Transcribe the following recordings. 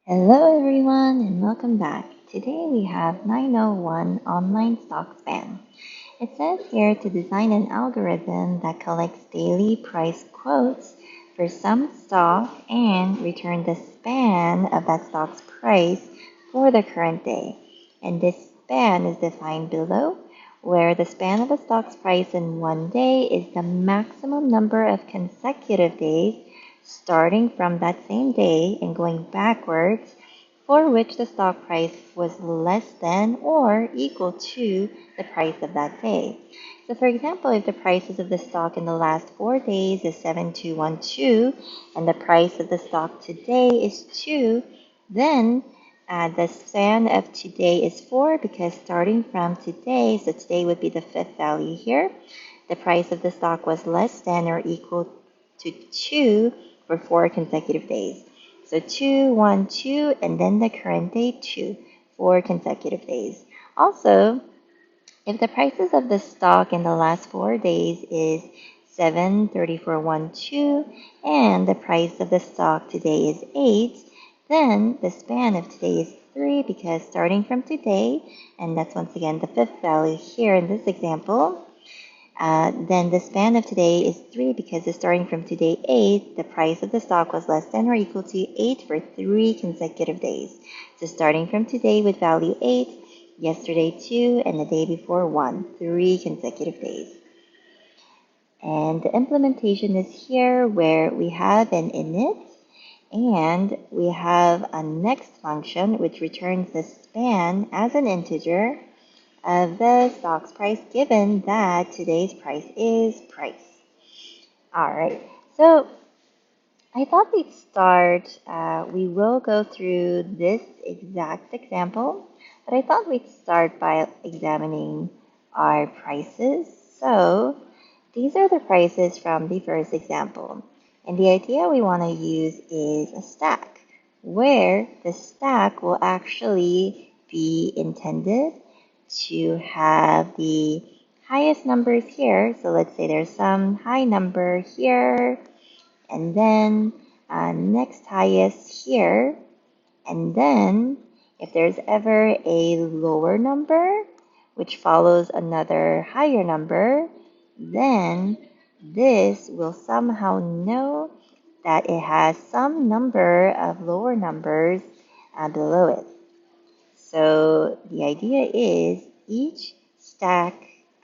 Hello everyone and welcome back. Today we have 901 online stock span. It says here to design an algorithm that collects daily price quotes for some stock and return the span of that stock's price for the current day. And this span is defined below, where the span of a stock's price in one day is the maximum number of consecutive days starting from that same day and going backwards for which the stock price was less than or equal to the price of that day. So for example, if the prices of the stock in the last 4 days is 7212 and the price of the stock today is 2, then the span of today is 4 because starting from today, so today would be the fifth value here, the price of the stock was less than or equal to 2 for 4 consecutive days. So 2, 1, 2, and then the current day 2, 4 consecutive days. Also, if the prices of the stock in the last 4 days is 73412 and the price of the stock today is 8, then the span of today is 3 because starting from today, and that's once again the fifth value here in this example, then the span of today is 3 because it's starting from today 8, the price of the stock was less than or equal to 8 for 3 consecutive days. So starting from today with value 8, yesterday 2, and the day before 1, 3 consecutive days. And the implementation is here where we have an init and we have a next function which returns the span as an integer of the stock's price given that today's price is price. All right, so I thought we'd start, we will go through this exact example, but I thought we'd start by examining our prices. So these are the prices from the first example. And the idea we want to use is a stack, where the stack will actually be intended to have the highest numbers here. So let's say there's some high number here, and then next highest here, and then if there's ever a lower number which follows another higher number, then this will somehow know that it has some number of lower numbers below it. So the idea is each stack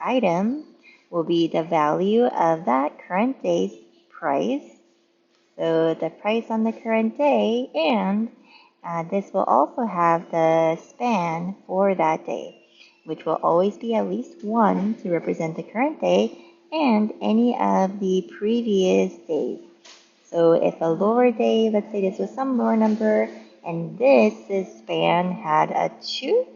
item will be the value of that current day's price. So the price on the current day, and this will also have the span for that day, which will always be at least 1 to represent the current day and any of the previous days. So if a lower day, let's say this was some lower number, and this span had a 2,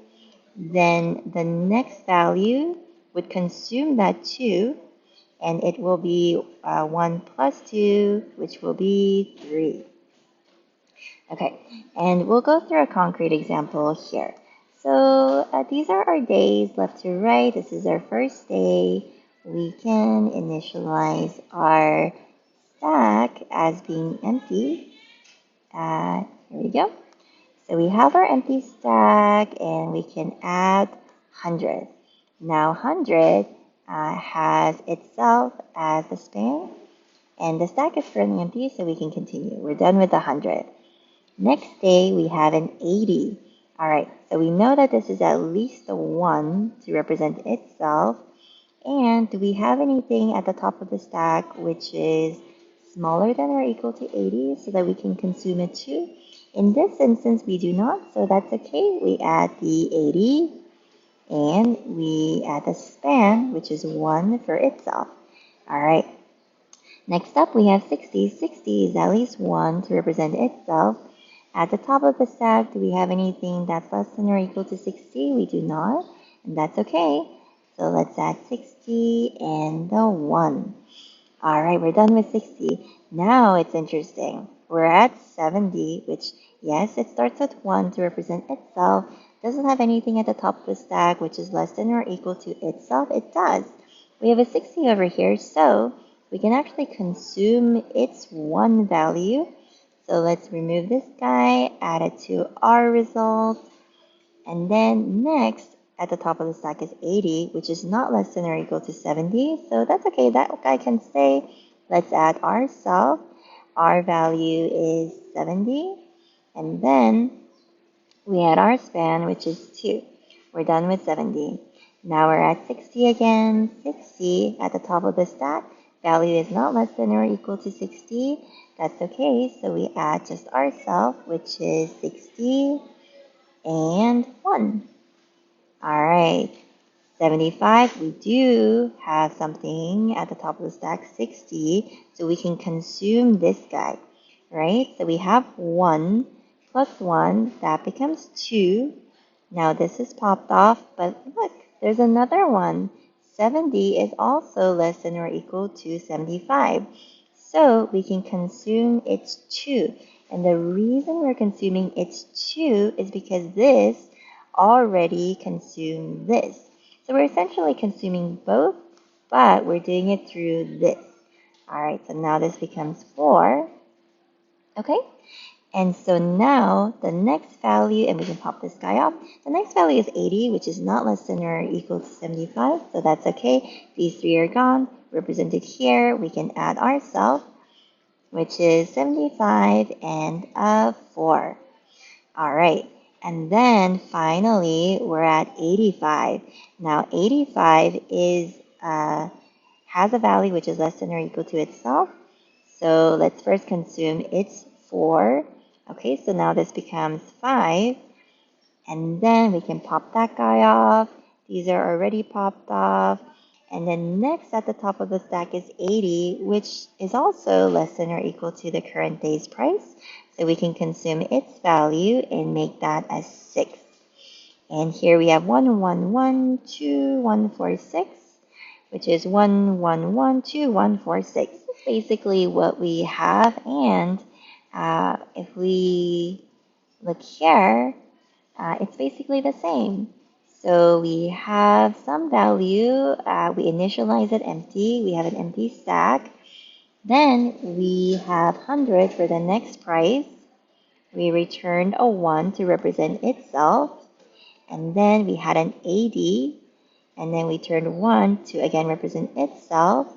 then the next value would consume that 2, and it will be 1 plus 2, which will be 3. Okay, and we'll go through a concrete example here. So these are our days left to right. This is our first day. We can initialize our stack as being empty. Here we go. So we have our empty stack and we can add 100. Now 100 has itself as the span, and the stack is currently empty, so we can continue. We're done with the 100. Next day we have an 80. All right, so we know that this is at least a 1 to represent itself. And do we have anything at the top of the stack which is smaller than or equal to 80 so that we can consume it too? In this instance, we do not, so that's okay. We add the 80 and we add the span, which is 1 for itself. All right. Next up, we have 60. 60 is at least 1 to represent itself. At the top of the stack, do we have anything that's less than or equal to 60? We do not, and that's okay. So let's add 60 and the 1. All right, we're done with 60. Now it's interesting. We're at 70, which, yes, it starts with 1 to represent itself. Doesn't have anything at the top of the stack, which is less than or equal to itself. It does. We have a 60 over here, so we can actually consume its 1 value. So let's remove this guy, add it to our result. And then next, at the top of the stack is 80, which is not less than or equal to 70. So that's okay. That guy can stay. Let's add ourself. Our value is 70. And then we add our span, which is 2. We're done with 70. Now we're at 60 again. 60 at the top of the stack. Value is not less than or equal to 60. That's okay. So we add just ourself, which is 60 and 1. All right. 75, we do have something at the top of the stack, 60, so we can consume this guy, right? So we have 1 plus 1, that becomes 2. Now this is popped off, but look, there's another one. 70 is also less than or equal to 75. So we can consume its 2. And the reason we're consuming its 2 is because this already consumed this. So we're essentially consuming both, but we're doing it through this. All right, so now this becomes 4. Okay, and so now the next value, and we can pop this guy off, the next value is 80, which is not less than or equal to 75, so that's okay. These 3 are gone, represented here. We can add ourselves, which is 75 and a 4. All right, and then finally we're at 85. Now 85 is has a value which is less than or equal to itself. So let's first consume its 4. Okay, so now this becomes 5. And then we can pop that guy off. These are already popped off. And then next at the top of the stack is 80, which is also less than or equal to the current day's price. So we can consume its value and make that as 6. And here we have 1112146, which is 1112146. That's basically what we have. And if we look here, it's basically the same. So we have some value, we initialize it empty, we have an empty stack. Then we have 100 for the next price. We returned a 1 to represent itself. And then we had an 80, and then we turned 1 to again represent itself.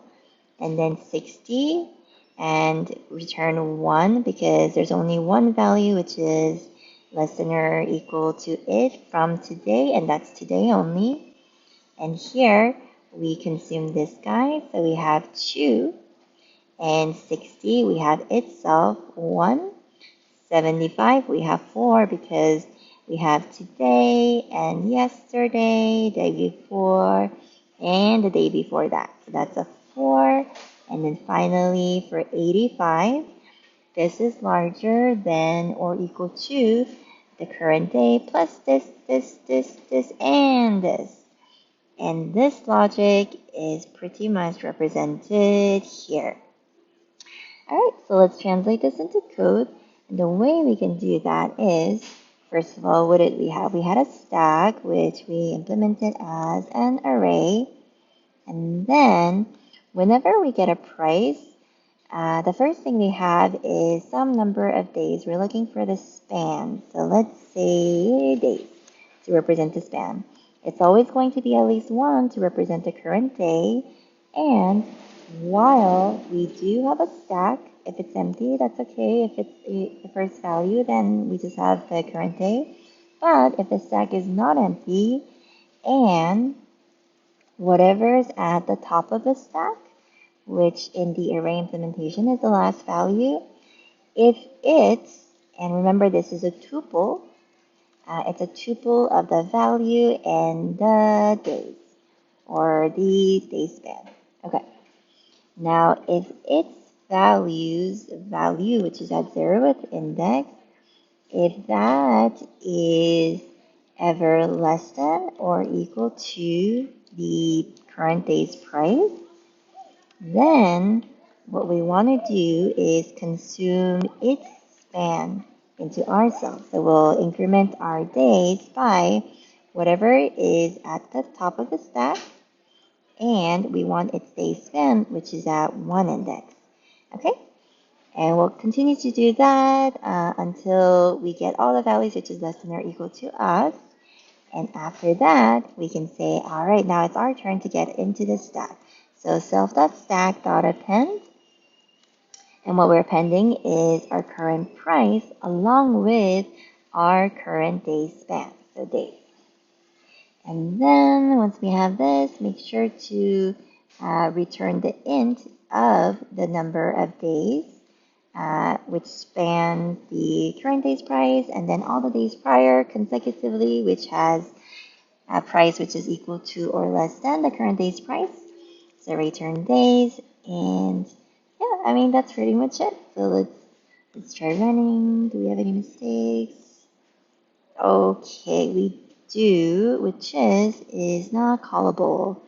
And then 60, and return 1 because there's only one value, which is less than or equal to it from today, and that's today only. And here we consume this guy, so we have 2, and 60 we have itself 1, 75 we have 4 because we have today and yesterday, day before, and the day before that. So that's a 4. And then finally for 85, this is larger than or equal to the current day plus this, and this. And this logic is pretty much represented here. All right, so let's translate this into code. And the way we can do that is, first of all, what did we have? We had a stack, which we implemented as an array. And then whenever we get a price, the first thing we have is some number of days. We're looking for the span. So let's say days to represent the span. It's always going to be at least 1 to represent the current day. And while we do have a stack, if it's empty, that's okay. If it's the first value, then we just have the current day. But if the stack is not empty and whatever is at the top of the stack, which in the array implementation is the last value, if it's, and remember this is a tuple, it's a tuple of the value and the days, or the day span. Okay. Now, if its value, which is at 0th index, if that is ever less than or equal to the current day's price, then what we want to do is consume its span into ourselves. So we'll increment our days by whatever is at the top of the stack, and we want its day span, which is at 1 index. Okay? And we'll continue to do that until we get all the values which is less than or equal to us. And after that, we can say, all right, now it's our turn to get into the stack. So self.stack.append. And what we're appending is our current price along with our current day span, so days. And then once we have this, make sure to return the int of the number of days, which span the current day's price and then all the days prior consecutively, which has a price which is equal to or less than the current day's price. So return days, and yeah, I mean that's pretty much it. So let's try running. Do we have any mistakes? Okay, we do, which is not callable.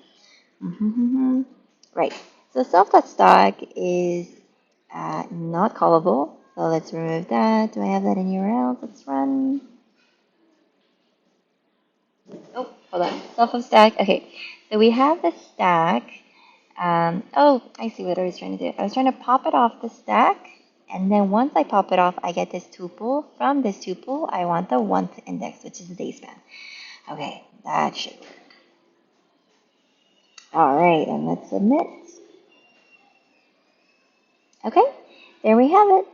Right. So self.stock is not callable. So let's remove that. Do I have that anywhere else? Let's run. Oh, hold on. Self of stack. Okay. So we have the stack. Oh, I see what I was trying to do. I was trying to pop it off the stack. And then once I pop it off, I get this tuple. From this tuple, I want the 1th index, which is the day span. Okay, that should work. All right, and let's submit. Okay, there we have it.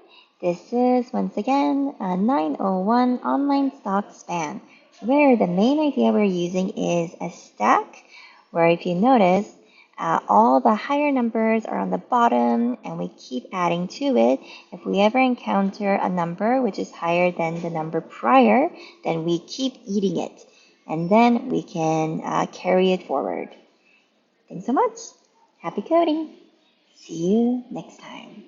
This is, once again, a 901 online stock span, where the main idea we're using is a stack, where if you notice, all the higher numbers are on the bottom, and we keep adding to it. If we ever encounter a number which is higher than the number prior, then we keep eating it, and then we can carry it forward. Thanks so much. Happy coding. See you next time.